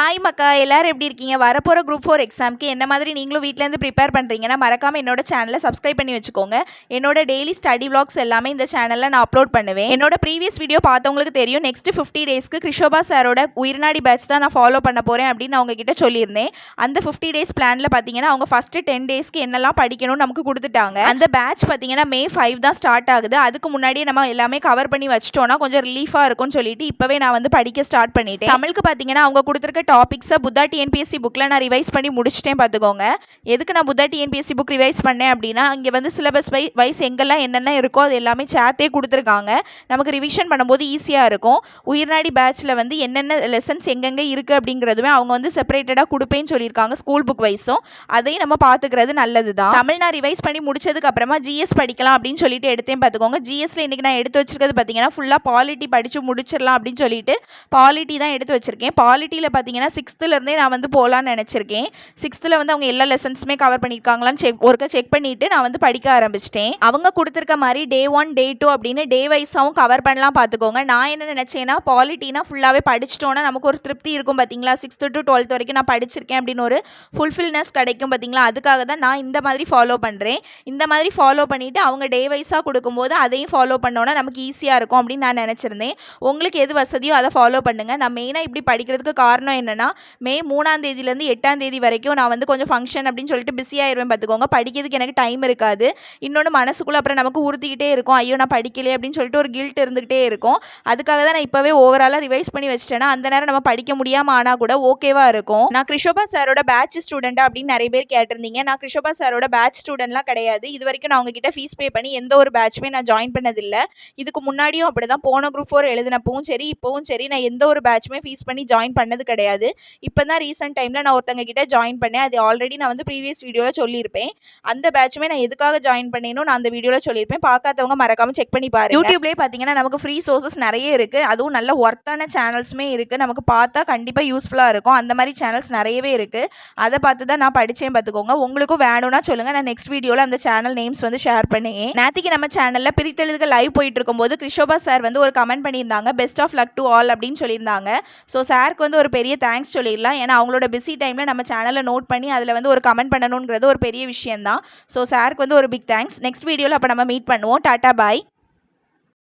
Hi மக்கா, எல்லாரும் எப்படி இருக்கீங்க? வரப்போகிற குரூப் 4 எக்ஸாமுக்கு என்ன மாதிரி நீங்களும் வீட்டிலேருந்து ப்ரிப்பேர் பண்ணுறீங்கன்னா மறக்காமல் என்னோட சேனலை சப்ஸ்கிரைப் பண்ணி வச்சுக்கோங்க. என்னோட டெய்லி ஸ்டடி vlogs எல்லாமே இந்த சேனலில் நான் அப்லோட் பண்ணுவேன். என்னோட ப்ரீவியஸ் வீடியோ பார்த்தவங்களுக்கு தெரியும். நெக்ஸ்ட் 50 டேஸ்க்கு கிருஷோபா சாரோட உயிர்நாடி பேட்ச் தான் நான் ஃபாலோ பண்ண போகிறேன் அப்படின்னு நான் உங்ககிட்ட சொல்லியிருந்தேன். அந்த 50 டேஸ் பிளானில் பார்த்தீங்கன்னா அவங்க ஃபஸ்ட்டு 10 டேஸ்க்கு என்னெல்லாம் படிக்கணும்னு நமக்கு கொடுத்துட்டாங்க. அந்த பேட்ச் பார்த்தீங்கன்னா May 5 தான் ஸ்டார்ட் ஆகுது. அதுக்கு முன்னாடியே நம்ம எல்லாமே கவர் பண்ணி வச்சிட்டோம்னா கொஞ்சம் ரிலீஃபாக இருக்கும்னு சொல்லிட்டு இப்போவே நான் வந்து படிக்க ஸ்டார்ட் பண்ணிட்டேன். தமிழுக்கு பார்த்தீங்கன்னா அவங்க கொடுத்துருக்க டாபிக்ஸை புத்தா டிஎன்பிஎஸ்சி புக்கில் நான் ரிவைஸ் பண்ணி முடிச்சிட்டேன் பார்த்துக்கோங்க. எதுக்கு நான் புத்தா டிஎன்பிஎஸ்சி புக் ரிவைஸ் பண்ணேன் அப்படின்னா இங்கே வந்து சிலபஸ் வைஸ் எங்கெல்லாம் என்னென்ன இருக்கோ அது எல்லாமே சேர்த்தே கொடுத்துருக்காங்க. நமக்கு ரிவிஷன் பண்ணும்போது ஈஸியாக இருக்கும். உயிர்நாடி பேட்சில் வந்து என்னென்ன லெசன்ஸ் எங்கெங்கே இருக்குது அப்படிங்கிறதுமே அவங்க வந்து செப்பரேட்டடாக கொடுப்பேன்னு சொல்லியிருக்காங்க ஸ்கூல் புக் வைஸும். அதையும் நம்ம பார்த்துக்கிறது நல்லது தான். தமிழ் நான் ரிவைஸ் பண்ணி முடிச்சதுக்கு அப்புறமா ஜிஎஸ் படிக்கலாம் அப்படின்னு சொல்லிட்டு எடுத்தேன் பார்த்துக்கோங்க. ஜிஎஸ்ல இன்றைக்கி நான் எடுத்து வச்சிருக்கிறது பார்த்தீங்கன்னா ஃபுல்லாக பாலிட்டி படித்து முடிச்சிடலாம் அப்படின்னு சொல்லிட்டு பாலிட்டி தான் எடுத்து வச்சிருக்கேன். பாலிட்டியில் பார்த்தீங்கன்னா 6th நான் வந்து போகலான்னு நினச்சிருக்கேன். 6th வந்து அவங்க எல்லா லெசன்ஸுமே கவர் பண்ணியிருக்காங்களான்னு ஒருக்கா செக் பண்ணிவிட்டு நான் வந்து படிக்க ஆரம்பிச்சிட்டேன். அவங்க கொடுத்துருக்க மாதிரி Day 1 Day 2 அப்படின்னு டே வைஸாகவும் கவர் பண்ணலாம் பார்த்துக்கோங்க. நான் என்ன நினச்சேன்னா பாலிட்டினா ஃபுல்லாகவே படிச்சிட்டோன்னா நமக்கு ஒரு திருப்தி இருக்கும் பார்த்தீங்களா. 6th to 12th வரைக்கும் நான் படிச்சிருக்கேன் அப்படின்னு ஒரு ஃபுல்ஃபில்னஸ் கிடைக்கும் பார்த்தீங்களா. அதுக்காக தான் நான் இந்த மாதிரி ஃபாலோ பண்ணுறேன். இந்த மாதிரி ஃபாலோ பண்ணிவிட்டு அவங்க டே வைஸாக கொடுக்கும்போது அதையும் ஃபாலோ பண்ணோன்னா நமக்கு ஈஸியாக இருக்கும் அப்படின்னு நான் நினச்சிருந்தேன். உங்களுக்கு எது வசதியோ அதை ஃபாலோ பண்ணுங்கள். நான் மெயினாக இப்படி படிக்கிறதுக்கு காரணம் என்னென்னா May 3 தேதியிலேருந்து 8 வரைக்கும் நான் வந்து கொஞ்சம் ஃபங்க்ஷன் அப்படின்னு சொல்லிட்டு பிஸியாகிடுவேன் பார்த்துக்கோங்க. படிக்கிறதுக்கு எனக்கு டைம் இருக்காது. இன்னொன்று மனசுக்குள்ளே அப்புறம் நமக்கு உறுத்திக்கிட்டே இருக்கும், ஐயோ நான் படிக்கலையே அப்படின்னு சொல்லிட்டு ஒரு கில்ட் இருந்துகிட்டே இருக்கும். அதுக்காக தான் நான் இப்போவே ஓவராலாக ரிவைஸ் பண்ணி வச்சிட்டேன்னா அந்த நேரம் நம்ம படிக்க முடியாமல் ஆனால் கூட ஓகேவாக இருக்கும். நான் கிருஷோபா சாரோட பேட்ச் ஸ்டூடெண்ட்டா அப்படின்னு நிறைய பேர் கேட்டிருந்தீங்க. நான் கிருஷோபா சாரோட பேட்ச் ஸ்டூடெண்ட்லாம் கிடையாது. இது வரைக்கும் நான் உங்ககிட்ட ஃபீஸ் பே பண்ணி எந்த ஒரு பேட்சுமே நான் ஜாயின் பண்ணதில்லை. இதுக்கு முன்னாடியும் அப்படி தான் போன குரூப் 4 எழுதினப்பவும் சரி இப்போவும் சரி நான் எந்த ஒரு பேட்சுமே ஃபீஸ் பண்ணி ஜாயின் பண்ணது கிடையாது. இப்போ தான் ரீசெண்ட் டைமில் நான் ஒருத்தங்க கிட்ட ஜாயின் பண்ணேன். அது ஆல்ரெடி நான் வந்து ப்ரீவியஸ் வீடியோவில் சொல்லியிருப்பேன். அந்த பேட்சுமே நான் எதுக்காக ஜாயின் பண்ணேன்னு நான் அந்த வீடியோவில் சொல்லியிருப்பேன். பார்க்காதவங்க மறக்காமல் செக் பண்ணி பாருங்க. யூடியூப்லேயே பார்த்தீங்கன்னா நமக்கு ஃப்ரீ சோர்சஸ் நிறைய இருக்குது. அதுவும் நல்ல ஒர்த்தான சேனல்ஸுமே இருக்குது. நமக்கு பார்த்தா கண்டிப்பாக யூஸ்ஃபுல்லாக இருக்கும். அந்த மாதிரி சேனல்ஸ் நிறையவே இருக்குது. அதை பார்த்து தான் நான் படித்தேன் பார்த்துக்கோங்க. உங்களுக்கும் வேணும்னா சொல்லுங்கள். நான் நெக்ஸ்ட் வீடியோவில் அந்த சேனல் நேம்ஸ் வந்து ஷேர் பண்ணேன். நேற்றுக்கு நம்ம சேனலில் பிரித்தெழுதுக லைவ் போயிட்டு இருக்கும்போது கிருஷோபா சார் வந்து ஒரு கமெண்ட் பண்ணியிருந்தாங்க, best of luck to all அப்படின்னு சொல்லியிருந்தாங்க. ஸோ சாருக்கு வந்து ஒரு பெரிய தேங்க்ஸ் சொல்லிடலாம். ஏன்னா அவங்களோட பிஸி டைமில் நம்ம சேனலை நோட் பண்ணி அதில் வந்து ஒரு கமெண்ட் பண்ணணுங்கிறது ஒரு பெரிய விஷயம் தான். ஸோ சாருக்கு வந்து ஒரு பிக் தேங்க்ஸ். நெக்ஸ்ட் வீடியோவில் அப்போ நம்ம மீட் பண்ணுவோம். டாட்டா பாய்.